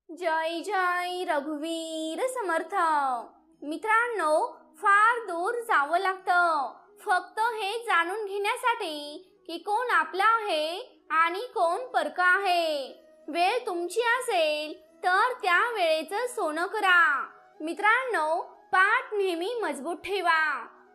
जय जय रघुवीर समर्थ. मित्रांनो, फार दूर जावं लागतं फक्त हे जाणून घेण्यासाठी की कोण आपला आहे आणि कोण परका आहे. वेळ तुमची असेल तर त्या वेळेचं सोनं करा. मित्रांनो, पाठ नेहमी मजबूत ठेवा,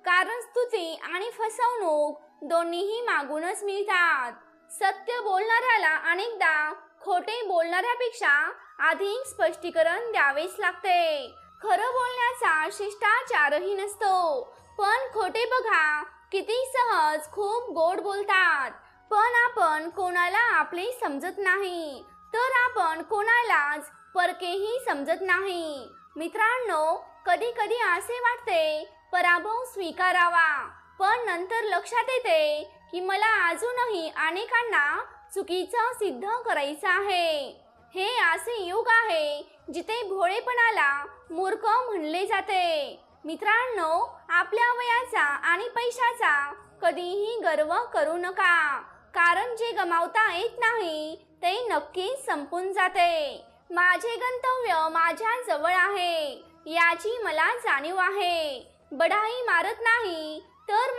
कारण स्तुती आणि फसवणूक दोन्हीही मागूनच मिळतात. सत्य बोलणाऱ्याला अनेकदा खोटे बोलणाऱ्यापेक्षा अधिक स्पष्टीकरण द्यावेच लागते. खरं बोलण्याचा शिष्टाचारही नसतो, पण खोटे बघा किती सहज खूप गोड बोलतात. पण आपण कोणाला आपले समजत नाही तर आपण कोणालाच परकेही समजत नाही. मित्रांनो, कधी कधी असे वाटते पराभव स्वीकारावा, पण नंतर लक्षात येते की मला अजूनही अनेकांना चुकीचं सिद्ध करायचं आहे. हे असे युग आहे जिथे भोळेपणाला मूर्ख म्हणले जाते. मित्रांनो, आपल्या वयाचा आणि पैशाचा कधीही गर्व करू नका, कारण जे गमावता येत नाही ते नक्कीच संपून जाते. माझे गंतव्य माझ्या जवळ आहे याची मला जाणीव आहे. बढाई मारत नाही तर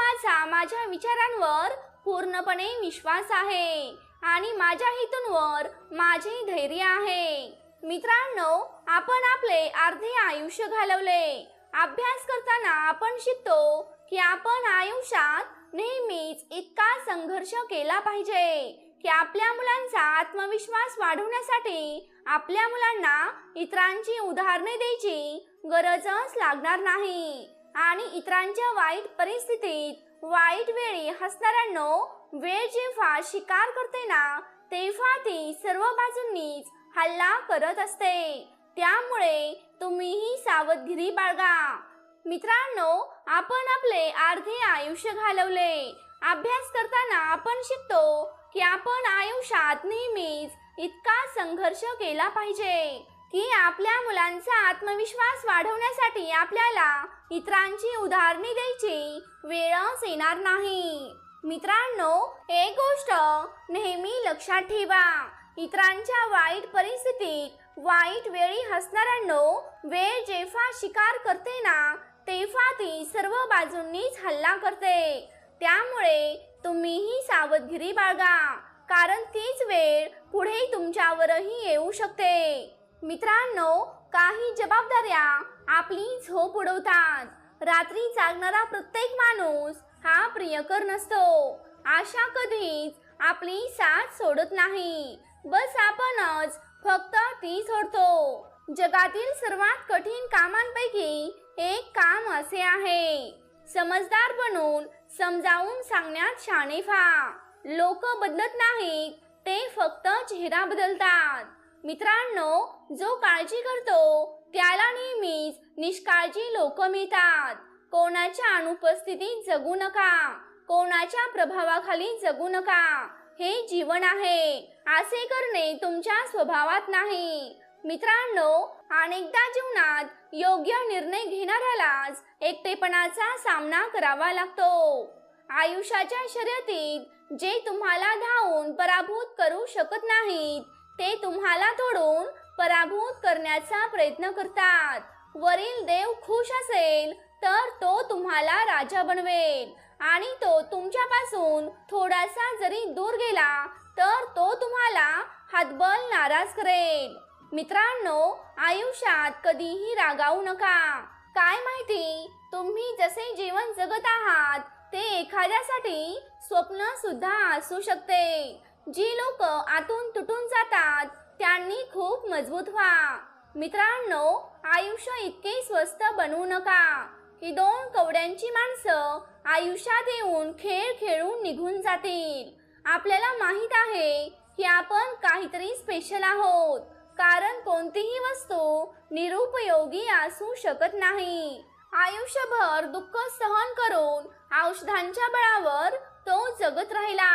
माझ्या विचारांवर पूर्णपणे विश्वास आहे आणि माझ्या हेतूंवर माझे धैर्य आहे. मित्रांनो, आपण आपले अर्धे आयुष्य घालवले. अभ्यास करताना आपण शिकतो की आपण आयुष्यात नेहमीच इतका संघर्ष केला पाहिजे की आपल्या मुलांचा आत्मविश्वास वाढवण्यासाठी आपल्या मुलांना इतरांची उदाहरणे द्यायची गरजच लागणार नाही. आणि इतरांच्या वाईट परिस्थितीत, वाईट वेळी हसणाऱ्यांनो, वेळ जेव्हा शिकार करते ना तेव्हा ती सर्व बाजूंनीच हल्ला करत असते. त्यामुळे तुम्हीही सावधगिरी बाळगा. मित्रांनो, आपण आपले अर्धे आयुष्य घालवले. अभ्यास करताना आपण शिकतो की आपण आयुष्यात नेहमीच इतका संघर्ष केला पाहिजे की आपल्या मुलांचा आत्मविश्वास वाढवण्यासाठी आपल्याला इतरांची उदाहरणे द्यायची वेळच येणार नाही. मित्रांनो, एक गोष्ट नेहमी लक्षात ठेवा, इतरांच्या वाईट परिस्थितीत, वाईट वेळी हसणाऱ्यांनो, वेळ जेव्हा शिकार करते ना तेव्हा ती सर्व बाजूंनीच हल्ला करते. त्यामुळे तुम्हीही सावधगिरी बाळगा, कारण तीच वेळ पुढे तुमच्यावरही येऊ शकते. मित्रांनो, काही जबाबदाऱ्या आपली झोप उडवतात. रात्री जागणारा प्रत्येक माणूस हा प्रियकर नसतो. आशा कधीच आपली साथ सोडत नाही, बस आपणच फक्त ती सोडतो. जगातील सर्वात कठीण कामांपैकी एक काम असे आहे, समजदार बनून समजावून सांगण्यात शहाणे व्हा. लोक बदलत नाहीत, ते फक्त चेहरा बदलतात. मित्रांनो, जो काळजी करतो त्याला नेहमीच निष्काळजी लोक मिळतात. कोणाच्या अनुपस्थितीत जगू नका, कोणाच्या प्रभावाखाली जगू नका. हे जीवन आहे, असे करणे तुमच्या स्वभावात नाही. मित्रांनो, अनेकदा जीवनात योग्य निर्णय घेणाऱ्यालाच एकटेपणाचा सामना करावा लागतो. आयुष्याच्या शर्यतीत जे तुम्हाला धावून पराभूत करू शकत नाहीत ते तुम्हाला तोडून पराभूत करण्याचा प्रयत्न करतात. वरील देव खुश असेल तर तो तुम्हाला राजा बनवेल, आणि तो तुमच्यापासून थोडासा जरी दूर गेला तर तो तुम्हाला हातबल नाराज करेल. मित्रांनो, आयुष्यात कधीही रागावू नका. काय माहिती, तुम्ही जसे जीवन जगत आहात ते एखाद्यासाठी स्वप्न सुद्धा असू शकते. जी लोक आतून तुटून जातात त्यांनी खूप मजबूत व्हा. मित्रांनो, आयुष्य इतके स्वस्त बनवू नका की दोन कवड्यांची माणसं आयुष्यात येऊन खेळ खेळून निघून जातील. आपल्याला माहित आहे की आपण काहीतरी स्पेशल आहोत, कारण कोणतीही वस्तू निरुपयोगी असू शकत नाही. आयुष्यभर दुःख सहन करून औषधांच्या बळावर तो जगत राहिला.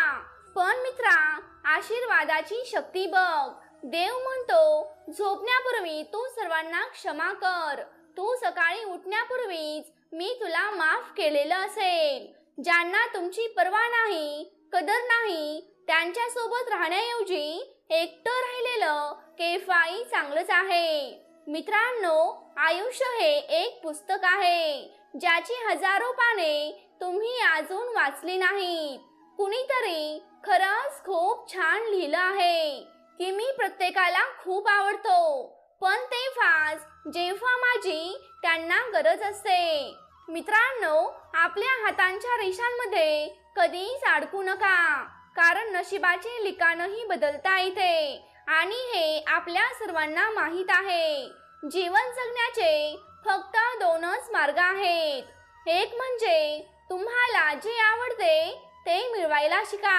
पण मित्रा, आशीर्वादाची शक्ती बघ. देव म्हणतो, झोपण्यापूर्वी तू सर्वांना क्षमा कर. तू सकाळी उठण्यापूर्वीच मी तुला माफ केलेलं असेल. ज्यांना तुमची पर्वा नाही, कदर नाही, त्यांच्यासोबत राहण्याऐवजी एकटं राहिलेलं केव्हाही चांगलंच आहे. मित्रांनो, आयुष्य हे एक पुस्तक आहे ज्याची हजारो पाने तुम्ही अजून वाचली नाहीत. कुणीतरी खरंच खूप छान लिहिलं आहे की मी प्रत्येकाला खूप आवडतो, पण तेव्हाच जेव्हा माझी त्यांना गरज असते. मित्रांनो, आपल्या हातांच्या रेषांमध्ये कधीच अडकू नका, कारण नशिबाचे लिखाणही बदलता येते आणि हे आपल्या सर्वांना माहीत आहे. जीवन जगण्याचे फक्त दोनच मार्ग आहेत. एक म्हणजे तुम्हाला जे आवडते ते मिळवायला शिका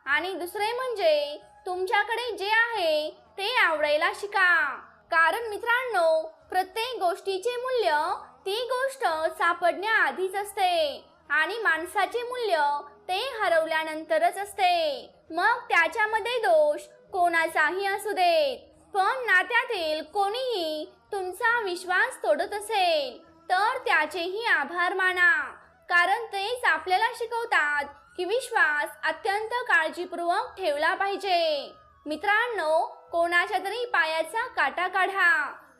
आणि दुसरे म्हणजे तुमच्याकडे जे आहे ते आवडायला शिका. कारण मित्रांनो, प्रत्येक गोष्टीचे मूल्य ती गोष्ट सापडण्याआधीच असते आणि माणसाचे मूल्य ते हरवल्यानंतरच असते. मग त्याच्यामध्ये दोष कोणाचाही असू देत, पण नात्यातील कोणीही तुमचा विश्वास तोडत असेल तर त्याचेही आभार माना, कारण तेच आपल्याला शिकवतात की विश्वास अत्यंत काळजीपूर्वक ठेवला पाहिजे. मित्रांनो, कोणाच्या तरी पायाचा काटा काढा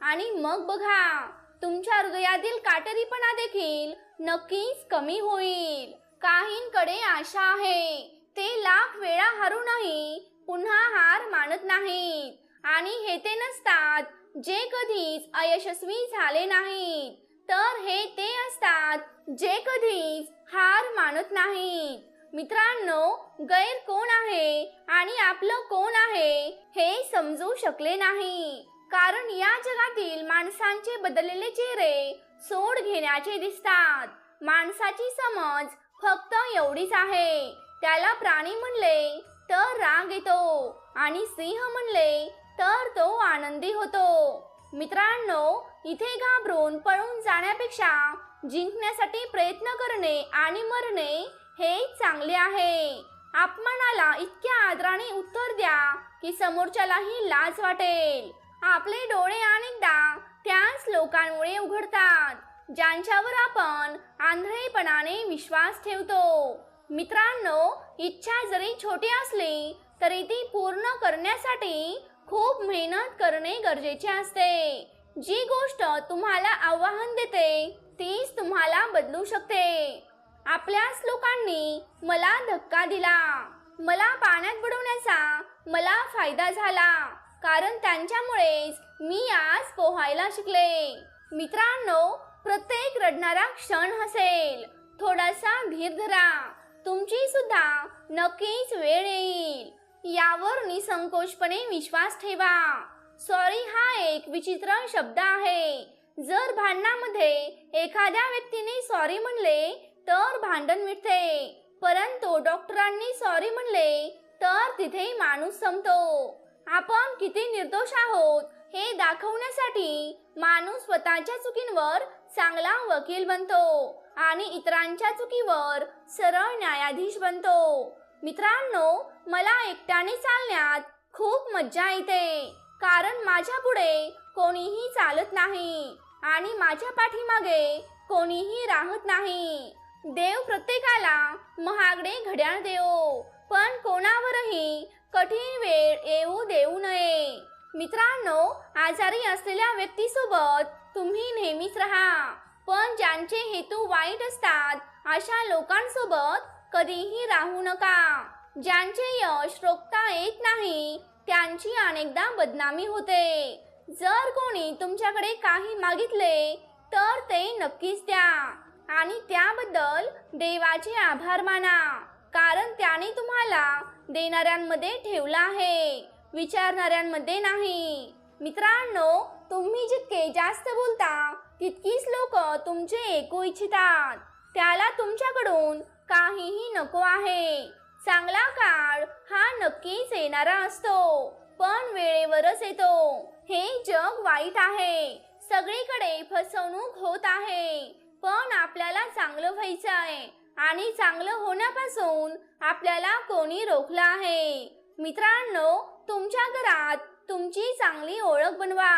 आणि मग बघा, तुमच्या हृदयातील काटेरीपणा देखील नक्कीच कमी होईल. काहींकडे आशा आहे, ते लाख वेळा हारूनही पुन्हा हार मानत नाहीत आणि हे ते नसतात जे कधीच अयशस्वी झाले नाहीत, तर हे ते असतात जे कधीच हार मानत नाहीत. मित्रांनो, गैर कोण आहे आणि आपलं कोण आहे हे समजू शकले नाही, कारण या जगातील माणसांचे बदललेले चेहरे सोड घेण्याचे दिसतात. माणसाची समज फक्त एवढीच आहे, त्याला प्राणी म्हणले तर राग येतो आणि सिंह म्हणले तर तो आनंदी होतो. मित्रांनो, इथे घाबरून पळून जाण्यापेक्षा जिंकण्यासाठी प्रयत्न करणे आणि मरणे हे चांगले आहे. अपमानाला इतक्या आदराने उत्तर द्या की समोरच्यालाही लाज वाटेल. आपले डोळे अनेकदा त्याच लोकांमुळे उघडतात ज्यांच्यावर आपण आंधळेपणाने विश्वास ठेवतो. मित्रांनो, इच्छा जरी छोटी असली तरी ती पूर्ण करण्यासाठी खूप मेहनत करणे गरजेचे असते. जी गोष्ट तुम्हाला आव्हान देते तीच तुम्हाला बदलू शकते. आपल्याच लोकांनी मला धक्का दिला, मला पाण्यात बुडवण्याचा मला फायदा झाला, कारण त्यांच्यामुळेच मी आज पोहायला शिकले. मित्रांनो, प्रत्येक रडणारा क्षण हसेल. थोडासा धीर धरा, तुमची सुद्धा नक्कीच वेळ येईल. यावर निसंकोचपणे विश्वास ठेवा. सॉरी हा एक विचित्र शब्द आहे. जर भांडणामध्ये एखाद्या व्यक्तीने सॉरी म्हणले तर भांडण मिटते, परंतु डॉक्टरांनी सॉरी म्हणले तर तिथे माणूस संपतो. आपण किती निर्दोष आहोत हे दाखवण्यासाठी माणूस स्वतःच्या चुकींवर चांगला वकील बनतो आणि इतरांच्या चुकीवर सरळ न्यायाधीश बनतो. मित्रांनो, मला एकट्याने चालण्यात खूप मज्जा येते, कारण माझ्या पुढे कोणीही चालत नाही आणि माझ्या पाठीमागे कोणीही राहत नाही. देव प्रत्येकाला महागडे घड्याळ देवो, पण कोणावरही कठीण वेळ येऊ देऊ नये. मित्रांनो, आजारी असलेल्या व्यक्तीसोबत तुम्ही नेहमीच राहा, पण ज्यांचे हेतू वाईट असतात अशा लोकांसोबत कधीही राहू नका. ज्यांचे यश रोखता येत नाही त्यांची अनेकदा बदनामी होते. जर कोणी तुमच्याकडे काही मागितले तर ते नक्कीच द्या आणि त्याबद्दल देवाचे आभार माना, कारण त्याने तुम्हाला देणाऱ्यांमध्ये ठेवलं आहे, विचारणाऱ्यांमध्ये नाही. मित्रांनो, तुम्ही जितके जास्त बोलता तितकीच लोक तुमचे ऐकू इच्छितात. त्याला तुमच्याकडून काहीही नको आहे. चांगला काळ हा नक्कीच येणारा असतो, पण वेळेवरच येतो. हे जग वाईट आहे, सगळीकडे फसवणूक होत आहे, पण आपल्याला चांगलं व्हायचं आहे आणि चांगलं होण्यापासून आपल्याला कोणी रोखलं आहे. मित्रांनो, तुमच्या घरात तुमची चांगली ओळख बनवा,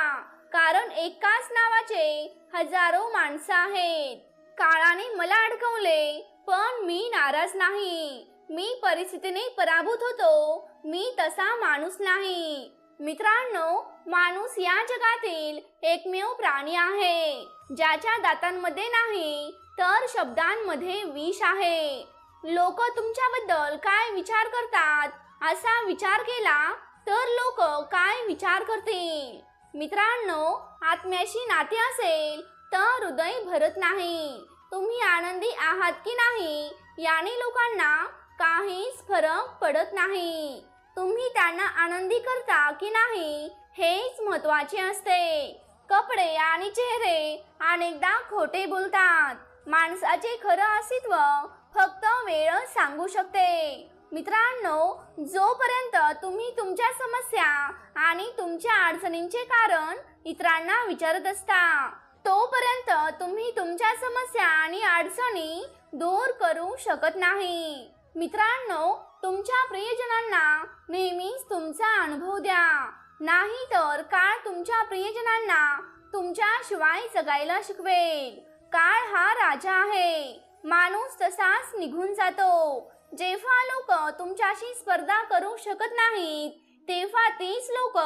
कारण एकाच नावाचे हजारो माणसं आहेत. काळाने मला अडकवले पण मी नाराज नाही. मी परिस्थितीने पराभूत होतो मी तसा माणूस नाही. मित्रांनो, माणूस या जगातील एकमेव प्राणी आहे ज्याच्या दातांमध्ये नाही तर शब्दांमध्ये विष आहे. लोक तुमच्याबद्दल काय विचार करतात असा विचार केला तर लोक काय विचार करतील. मित्रांनो, आत्म्याशी नाते असेल तर हृदय भरत नाही. तुम्ही आनंदी आहात की नाही याने लोकांना काहीच फरक पडत नाही. तुम्ही त्यांना आनंदी करता की नाही हेच महत्त्वाचे असते. कपडे आणि चेहरे अनेकदा खोटे बोलतात. माणसाचे खरं अस्तित्व फक्त वेळच सांगू शकते. मित्रांनो, जोपर्यंत तुम्ही तुमच्या समस्या आणि तुमच्या अडचणींचे कारण इतरांना विचारत असता तोपर्यंत तुम्ही तुमच्या समस्या आणि अडचणी दूर करू शकत नाही. मित्रांनो, तुमच्या प्रियजनांना नेहमीच तुमचा अनुभव द्या, नाही तर काळ तुमच्या प्रियजनांना तुमच्याशिवाय जगायला शिकवेल. काळ हा राजा आहे. माणूस तसाच निघून जातो. जेव्हा लोक तुमच्याशी स्पर्धा करू शकत नाहीत तेव्हा तीच लोक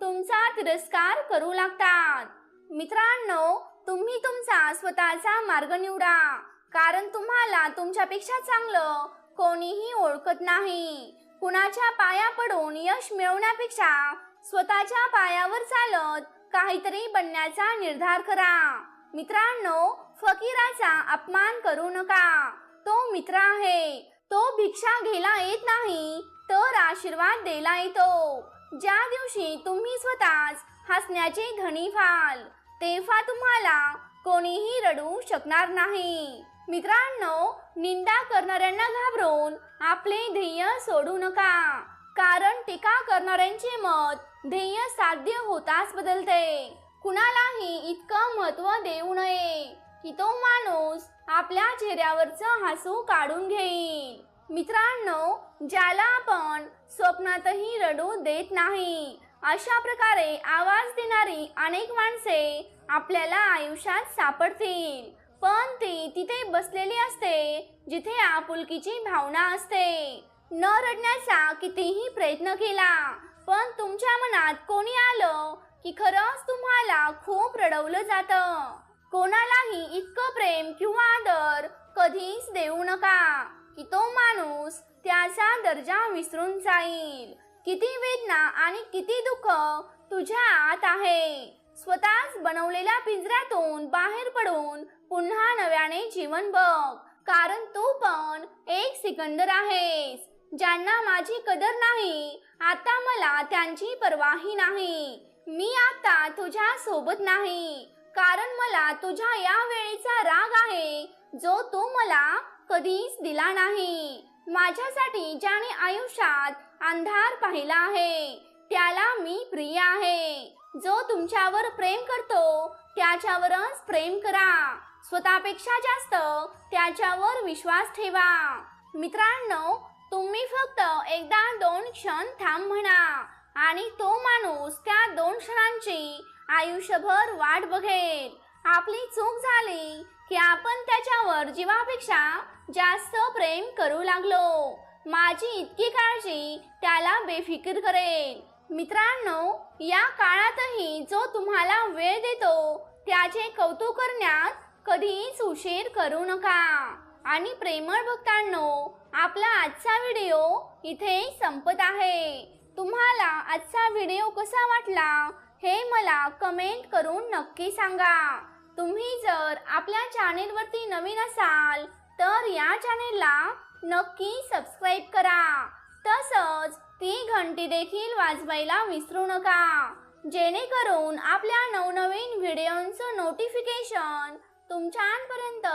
तुमचा तिरस्कार करू लागतात. मित्रांनो, तुम्ही तुमचा स्वतःचा मार्ग निवडा, कारण तुम्हाला तुमच्यापेक्षा चांगलं कोणीही ओळखत नाही. कुणाच्या पाया पडून यश मिळवण्यापेक्षा स्वतःच्या पायावर चालत काहीतरी बनण्याचा निर्धार करा. मित्रांनो, फकीराचा अपमान करू नका. तो मित्र आहे. तो भिक्षा घ्यायला येत नाही तर आशीर्वाद द्यायला येतो. ज्या दिवशी तुम्ही स्वतःच हसण्याचे धनी व्हाल तेव्हा तुम्हाला कोणीही रडू शकणार नाही. मित्रांनो, निंदा करणाऱ्यांना घाबरून आपले ध्येय सोडू नका, कारण टीका करणाऱ्यांचे मत ध्येय साध्य होताच बदलते. कुणालाही इतकं महत्त्व देऊ नये की तो माणूस आपल्या चेहऱ्यावरचं हसू काढून घेईल. मित्रांनो, ज्याला आपण स्वप्नातही रडू देत नाही अशा प्रकारे आवाज देणारी अनेक माणसे आपल्याला आयुष्यात सापडतील, पण ती तिथे बसलेली असते जिथे आपुलकीची भावना असते. न रडण्याचा कितीही प्रयत्न केला पण तुमच्या मनात कोणी आलं की खरंच तुम्हाला खूप रडवलं जातं. कोणालाही इतकं प्रेम किंवा आदर कधीच देऊ नका की तो माणूस त्याचा दर्जा विसरून जाईल. किती वेदना आणि किती दुःख तुझ्या आत आहे. स्वतःच बनवलेल्या पिंजऱ्यातून बाहेर पडून पुन्हा नव्याने जीवन बघ, कारण तू पण एक सिकंदर आहेस. ज्यांना माझी कदर नाही आता मला त्यांची पर्वाही नाही. मी आता तुझ्या सोबत नाही, कारण मला तुझ्या या वेळेचा राग आहे जो तू मला कधीच दिला नाही. माझ्यासाठी ज्याने आयुष्यात अंधार पाहिला आहे त्याला मी प्रिय आहे. जो तुमच्यावर प्रेम करतो त्याच्यावरच प्रेम करा. स्वतःपेक्षा जास्त त्याच्यावर विश्वास ठेवा. मित्रांनो, तुम्ही फक्त एकदा 2 क्षण थांब म्हणा आणि तो माणूस त्या 2 क्षणांची आयुष्यभर वाट बघेल. आपली चूक झाली की आपण त्याच्यावर जीवापेक्षा जास्त प्रेम करू लागलो. माझी इतकी काळजी त्याला बेफिकीर करेल. मित्रांनो, या काळातही जो तुम्हाला वेळ देतो त्याचे कौतुक करण्यात कधीच उशीर करू नका. आणि प्रेमळ भक्तांनो, आपला आजचा व्हिडिओ इथे संपत आहे. तुम्हाला आजचा व्हिडिओ कसा वाटला हे मला कमेंट करून नक्की सांगा. तुम्ही जर आपल्या चॅनेलवरती नवीन असाल तर या चॅनेलला नक्की सबस्क्राईब करा. तसंच ती घंटी देखील वाजवायला विसरू नका, जेणेकरून आपल्या नवनवीन व्हिडिओंचं नोटिफिकेशन तुमच्यापर्यंत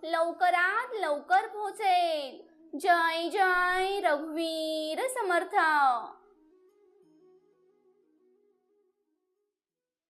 लवकरात लवकर पोहोचेल. जय जय रघुवीर समर्थ.